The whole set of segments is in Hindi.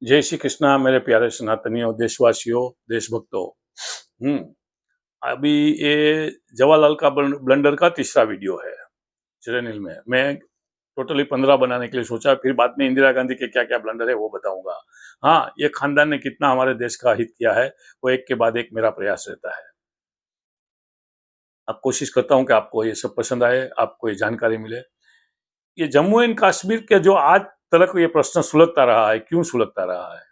जय श्री कृष्णा मेरे प्यारे सनातनियों, देशवासियों, देशभक्तों। अभी ये जवाहरलाल का ब्लंडर का तीसरा वीडियो है चैनल में। मैं टोटली 15 बनाने के लिए सोचा, फिर बाद में इंदिरा गांधी के क्या क्या ब्लंडर है वो बताऊंगा। हाँ, ये खानदान ने कितना हमारे देश का हित किया है वो एक के बाद एक मेरा प्रयास रहता है। अब कोशिश करता हूँ कि आपको ये सब पसंद आए, आपको ये जानकारी मिले। ये जम्मू एंड कश्मीर के जो आज तक ये प्रश्न सुलगता रहा है, क्यों सुलगता रहा है?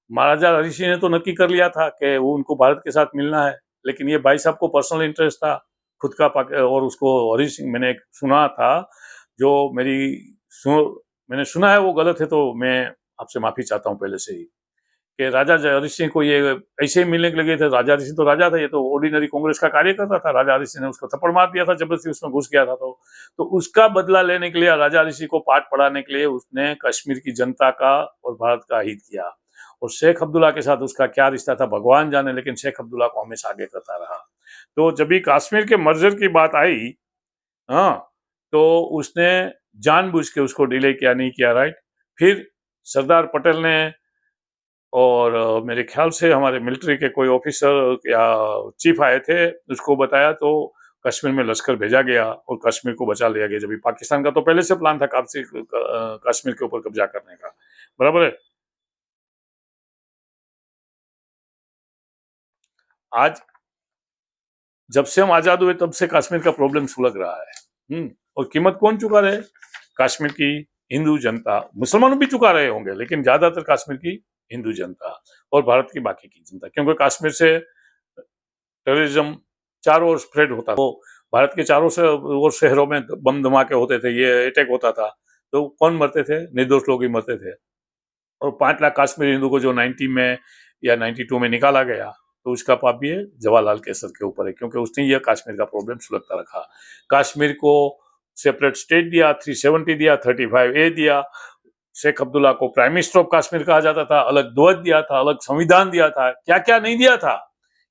महाराजा हरि सिंह ने तो नक्की कर लिया था कि वो उनको भारत के साथ मिलना है, लेकिन ये भाई साहब को पर्सनल इंटरेस्ट था खुद का और उसको हरि सिंह मैंने सुना था जो मैंने सुना है वो गलत है, तो मैं आपसे माफी चाहता हूँ पहले से ही कि राजा हरि सिंह को ये ऐसे ही मिलने के लगे थे। राजा हरि सिंह तो राजा था, ये तो ऑर्डिनरी कांग्रेस का कार्यकर्ता था। राजा हरि सिंह ने उसको थप्पड़ मार दिया था जबरदस्ती, उसमें घुस गया था। तो उसका बदला लेने के लिए, राजा हरि सिंह को पाठ पढ़ाने के लिए उसने कश्मीर की जनता का और भारत का हित किया। और शेख अब्दुल्ला के साथ उसका क्या रिश्ता था भगवान जाने, लेकिन शेख अब्दुल्ला को हमेशा आगे करता रहा। तो जब भी कश्मीर के मर्जर की बात आई, हाँ, तो उसने जानबूझ के उसको डिले किया, नहीं किया, राइट। फिर सरदार पटेल ने और मेरे ख्याल से हमारे मिलिट्री के कोई ऑफिसर या चीफ आए थे, उसको बताया तो कश्मीर में लश्कर भेजा गया और कश्मीर को बचा लिया गया। जब पाकिस्तान का तो पहले से प्लान था कश्मीर के ऊपर कब्जा करने का, बराबर है। आज जब से हम आजाद हुए तब से कश्मीर का प्रॉब्लम सुलग रहा है। और कीमत कौन चुका रहे? कश्मीर की हिंदू जनता। मुसलमान भी चुका रहे होंगे, लेकिन ज्यादातर कश्मीर की हिंदू जनता और भारत की बाकी की जनता, क्योंकि कश्मीर से टेररिज्म चारों ओर स्प्रेड होता था। तो भारत के चारों से और शहरों में बम धमाके होते थे, ये अटैक होता था, तो कौन मरते थे? निर्दोष लोग ही मरते थे। और 5 लाख कश्मीरी हिंदू को जो 90 में या 92 में निकाला गया, तो उसका पाप भी है जवाहरलाल के सर के ऊपर है, क्योंकि उसने ये कश्मीर का प्रॉब्लम सुलगता रखा। कश्मीर को सेपरेट स्टेट दिया, 370 दिया, 35A दिया। शेख अब्दुल्ला को प्राइम मिनिस्टर ऑफ कश्मीर कहा जाता था, अलग ध्वज दिया था, अलग संविधान दिया था, क्या क्या नहीं दिया था।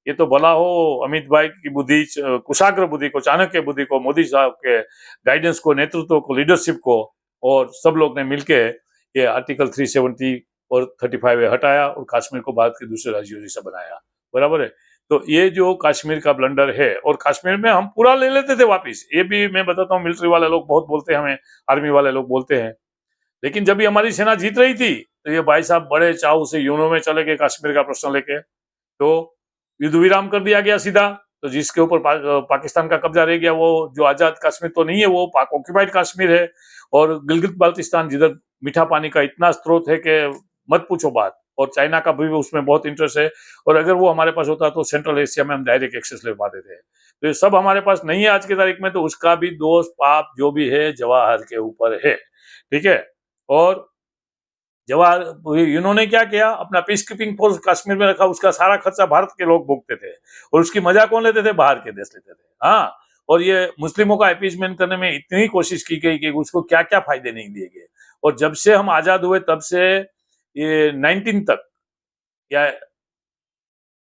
ये तो भला हो अमित भाई की बुद्धि, कुशाग्र बुद्धि को, चाणक्य बुद्धि को, मोदी साहब के गाइडेंस को, नेतृत्व को, लीडरशिप को, और सब लोग ने मिलके ये आर्टिकल 370 और 35A हटाया और कश्मीर को भारत के दूसरे राज्यों जैसा बनाया, बराबर है। तो ये जो कश्मीर का ब्लंडर है, और कश्मीर में हम पूरा ले लेते थे वापिस, ये भी मैं बताता हूँ। मिलिट्री वाले लोग बहुत बोलते हैं हमें, आर्मी वाले लोग बोलते हैं, लेकिन जब भी हमारी सेना जीत रही थी तो ये भाई साहब बड़े चाव से यूनो में चले गए कश्मीर का प्रश्न लेके। तो युद्ध विराम कर दिया गया सीधा। तो जिसके ऊपर पाकिस्तान का कब्जा रह गया, वो जो आजाद कश्मीर तो नहीं है, वो पाक ऑक्यूपाइड कश्मीर है। और गिलगित बाल्टिस्तान, जिधर मीठा पानी का इतना स्रोत है कि मत पूछो बात, और चाइना का भी उसमें बहुत इंटरेस्ट है। और अगर वो हमारे पास होता तो सेंट्रल एशिया में हम डायरेक्ट एक्सेस ले पाते थे। तो ये सब हमारे पास नहीं है आज की तारीख में, तो उसका भी दोष पाप जो भी है जवाहर के ऊपर है, ठीक है। और जवाहर, इन्होंने क्या किया, अपना पीस कीपिंग फोर्स कश्मीर में रखा, उसका सारा खर्चा भारत के लोग भुगतते थे, और उसकी मजा कौन लेते थे? बाहर के देश लेते थे। हाँ, और ये मुस्लिमों का अपीसमेंट करने में इतनी कोशिश की गई कि उसको क्या क्या फायदे नहीं दिए गए। और जब से हम आजाद हुए तब से ये 19 तक, या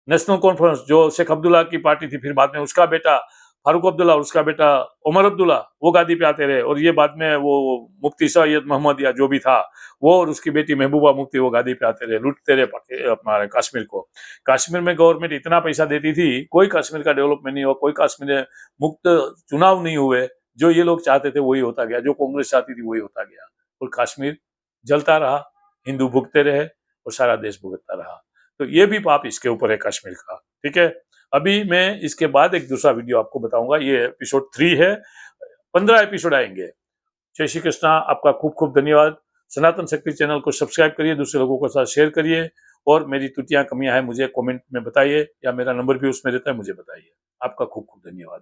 नेशनल कॉन्फ्रेंस जो शेख अब्दुल्ला की पार्टी थी, फिर बाद में उसका बेटा फारूक अब्दुल्ला और उसका बेटा उमर अब्दुल्ला वो गादी पे आते रहे, और ये बाद में वो मुफ्ती सैयद मोहम्मद या जो भी था वो, और उसकी बेटी महबूबा मुफ्ती, वो गादी पे आते रहे, लूटते रहे अपना कश्मीर को। कश्मीर में गवर्नमेंट इतना पैसा देती थी, कोई कश्मीर का डेवलपमेंट नहीं हुआ, कोई कश्मीर में मुक्त चुनाव नहीं हुए। जो ये लोग चाहते थे वही होता गया, जो कांग्रेस चाहती थी वही होता गया, और कश्मीर जलता रहा, हिंदू भुगते रहे और सारा देश भुगतता रहा। तो ये भी पाप इसके ऊपर है कश्मीर का, ठीक है। अभी मैं इसके बाद एक दूसरा वीडियो आपको बताऊंगा, ये एपिसोड 3 है, 15 एपिसोड आएंगे। जय श्री कृष्णा, आपका खूब खूब धन्यवाद। सनातन शक्ति चैनल को सब्सक्राइब करिए, दूसरे लोगों के साथ शेयर करिए, और मेरी त्रुटियां कमियां हैं मुझे कमेंट में बताइए, या मेरा नंबर भी उसमें रहता है, मुझे बताइए। आपका खूब खूब धन्यवाद।